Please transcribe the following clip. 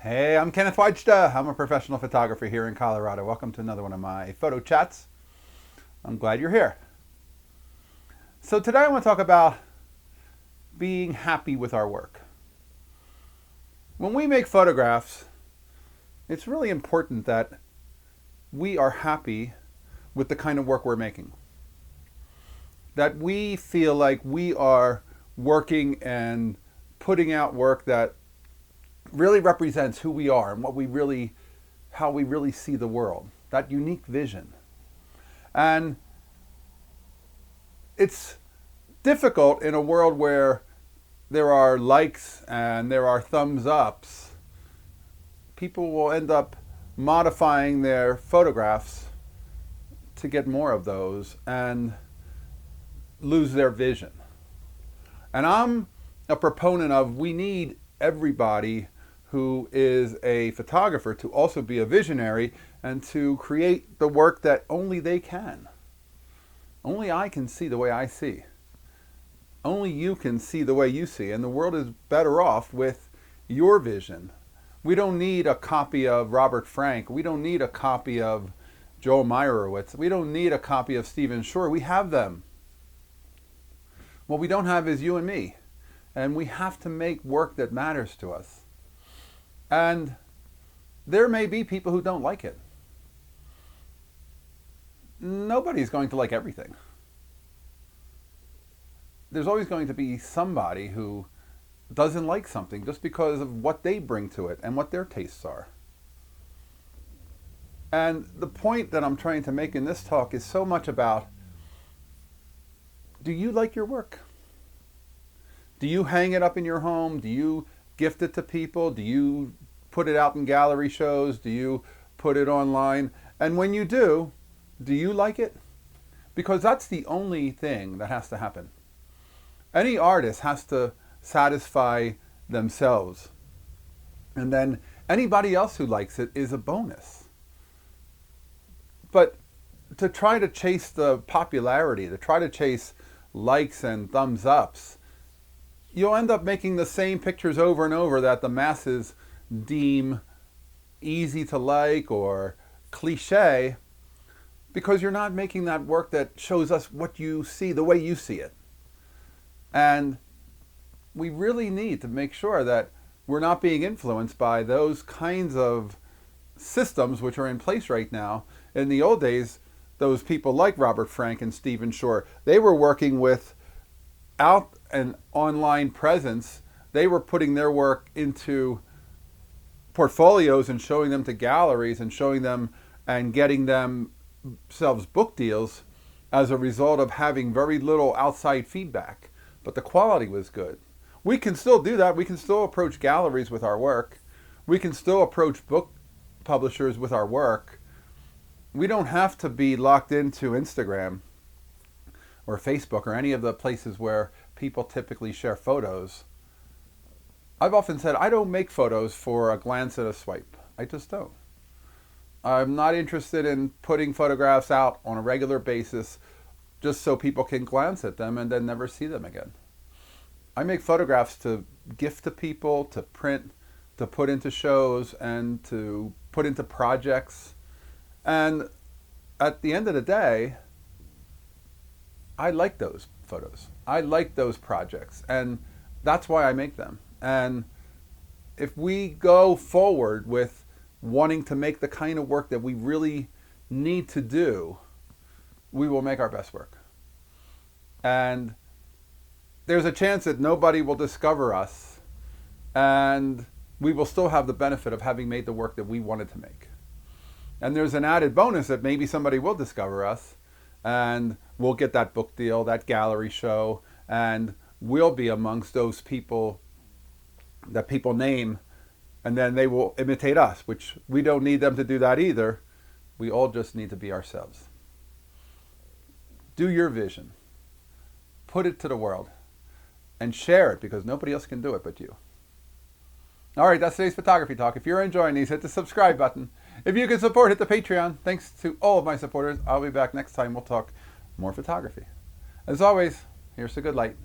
Hey, I'm Kenneth Wajda. I'm a professional photographer here in Colorado. Welcome to another one of my photo chats. I'm glad you're here. So today I want to talk about being happy with our work. When we make photographs, it's really important that we are happy with the kind of work we're making. That we feel like we are working and putting out work that really represents who we are and how we really see the world, that unique vision. And it's difficult in a world where there are likes and there are thumbs ups. People will end up modifying their photographs to get more of those and lose their vision. And I'm a proponent of we need everybody who is a photographer to also be a visionary and to create the work that only they can. Only I can see the way I see. Only you can see the way you see. And the world is better off with your vision. We don't need a copy of Robert Frank. We don't need a copy of Joel Meyerowitz. We don't need a copy of Stephen Shore. We have them. What we don't have is you and me. And we have to make work that matters to us. And there may be people who don't like it. Nobody's going to like everything. There's always going to be somebody who doesn't like something just because of what they bring to it and what their tastes are. And the point that I'm trying to make in this talk is so much about, do you like your work? Do you hang it up in your home? Do you gift it to people? Do you put it out in gallery shows? Do you put it online? And when you do you like it? Because that's the only thing that has to happen. Any artist has to satisfy themselves. And then anybody else who likes it is a bonus. But to try to chase the popularity, to try to chase likes and thumbs ups, you'll end up making the same pictures over and over that the masses deem easy to like or cliche, because you're not making that work that shows us what you see, the way you see it. And we really need to make sure that we're not being influenced by those kinds of systems which are in place right now. In the old days, those people like Robert Frank and Stephen Shore, they were working with out an online presence. They were putting their work into portfolios and showing them to galleries and showing them and getting themselves book deals as a result of having very little outside feedback. But the quality was good. We can still do that. We can still approach galleries with our work. We can still approach book publishers with our work. We don't have to be locked into Instagram or Facebook or any of the places where people typically share photos. I've often said I don't make photos for a glance and a swipe. I just don't. I'm not interested in putting photographs out on a regular basis just so people can glance at them and then never see them again. I make photographs to gift to people, to print, to put into shows, and to put into projects. And at the end of the day, I like those photos. I like those projects. And that's why I make them. And if we go forward with wanting to make the kind of work that we really need to do, we will make our best work. And there's a chance that nobody will discover us, and we will still have the benefit of having made the work that we wanted to make. And there's an added bonus that maybe somebody will discover us, and we'll get that book deal, that gallery show, and we'll be amongst those people that people name, and then they will imitate us, which we don't need them to do that either. We all just need to be ourselves. Do your vision. Put it to the world. And share it, because nobody else can do it but you. All right, that's today's photography talk. If you're enjoying these, hit the subscribe button. If you can support, hit the Patreon. Thanks to all of my supporters. I'll be back next time. We'll talk more photography. As always, here's the good light.